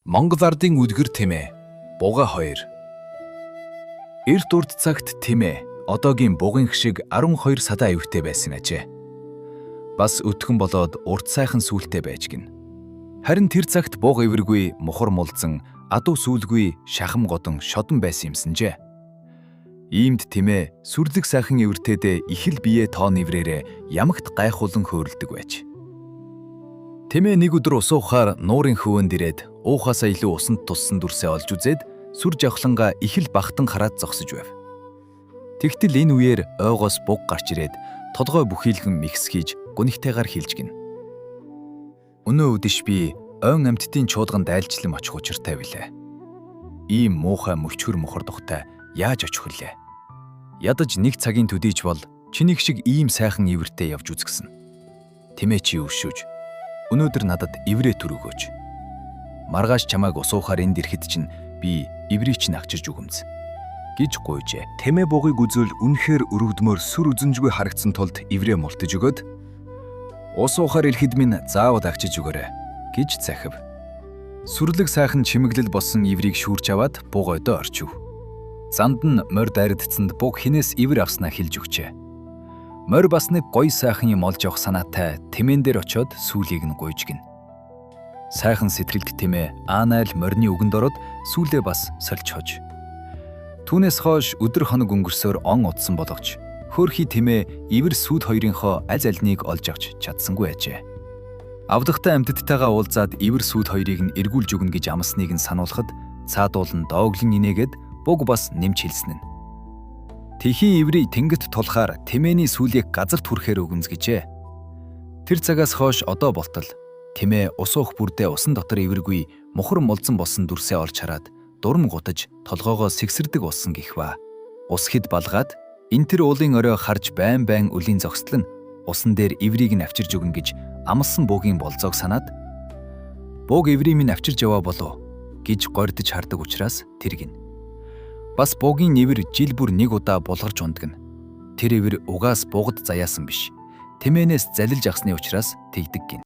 Монгол ардын үдгэр Тэмээ, Буга 2. Эрт урт цагт Тэмээ одоогийн бугын шиг 12 садаа аюутай байсан ажээ. Бас өтгөн болоод урт сайхан сүултэй байж гин. Харин тэр цагт буга эвэргүй, мухар мулзан, адуу сүулгүй, шахам годон шодон байсан юмсанжээ. Иймд Тэмээ сүрлэг сайхан эвэртэйдээ их л бие тоон эврээрээ ямагт гайхуулан хөөрөлдөг байж. Тэмээ нэг өдөр усуухаар нуурын хөвөнд ирээд уухаасаа илүү усанд туссан дүрсээ олж үзээд сүр жавхлангаа их л бахтан хараад зогсож байв. Тэгтэл энэ үеэр ойгоос буг гарч ирээд толгой бүхийлгэн мэгсхийж гүнхтэйгээр хэлж гин. Өнөө өдөш би ойн амьтдын чуулганд айлчлан очих учиртай билээ. Ийм муухай мөчхөр мухар тухтай яаж очих вүлээ? Ядаж нэг цагийн төдийч бол чиний шиг ийм сайхан ивэртэй явж үзгсэн. Тэмээ чи өвшөөж өнөөдөр надад иврээ төрөгөөч. Маргааш чамайг усуухаар энд ирэхэд чинь би иврийг чинь агчирж өгөмз гэж гуйжээ. Тэмээ бугыг үзвэл үнэхээр өрөвдмөр сүр үзэнжгүй харагдсан тулд иврээ мултаж өгөөд усуухаар ирэхэд минь заавал агчиж өгөөрэй гэж захив. Сүрлэг сайхан чимэглэл болсон иврийг шүүрч аваад буг ойдоо орчив. Занд нь морь дайрагдсанд буг хинээс ивэр авснаа хэлж өгчээ. Морь бас нэг гоё сайхан юм олж явах санаатай Тэмээн дээр очиод сүүлийг нь гуйж гин. Сайхан сэтгэлд Тэмээ Аанайл морины үгэнд ороод сүүлээ бас сольж хож. Түүнээс хойш өдөр хоног өнгөрсөөр он удсан болгоч хөөрхий Тэмээ ивэр сүд хоёрынхоо аль альнийг олж авч чадсангүй ажээ. Авдагтай амьтдтайгаа уулзаад ивэр сүд хоёрыг нь эргүүлж өгнө гэж амсныг нь сануулхад цаадуулан дооглон инээгээд буг бас нэмж хэлсэн нь. Тэхийн иврий тэнгит тулахаар Тэмээний сүлийг газарт хүрэхээр өгөмзгэжээ. Тэр цагаас хойш одоо болтол Тэмээ усуух бүрдээ усан дотор ивэргүй мухар мулзан болсон дүрсээ олж хараад дурм гутаж толгоогоо сэгсэрдэг болсон гихва. Ус хэд балгаад энэ тэр уулын орой харж байн байн өлийн зогсдол нь усан дээр иврийг нь авчирж өгнө гэж амлсан бугийн болзоог санаад буг иврийг минь авчирж яваа болов гэж гордож хардаг учраас тэргэн. Бас бугийн нэвэр жил бүр нэг удаа булгарч ундгэн. Тэр ивэр угаас бугад заяасан биш. Тэмээнээс залилж ахсны учраас тэгдэг гин.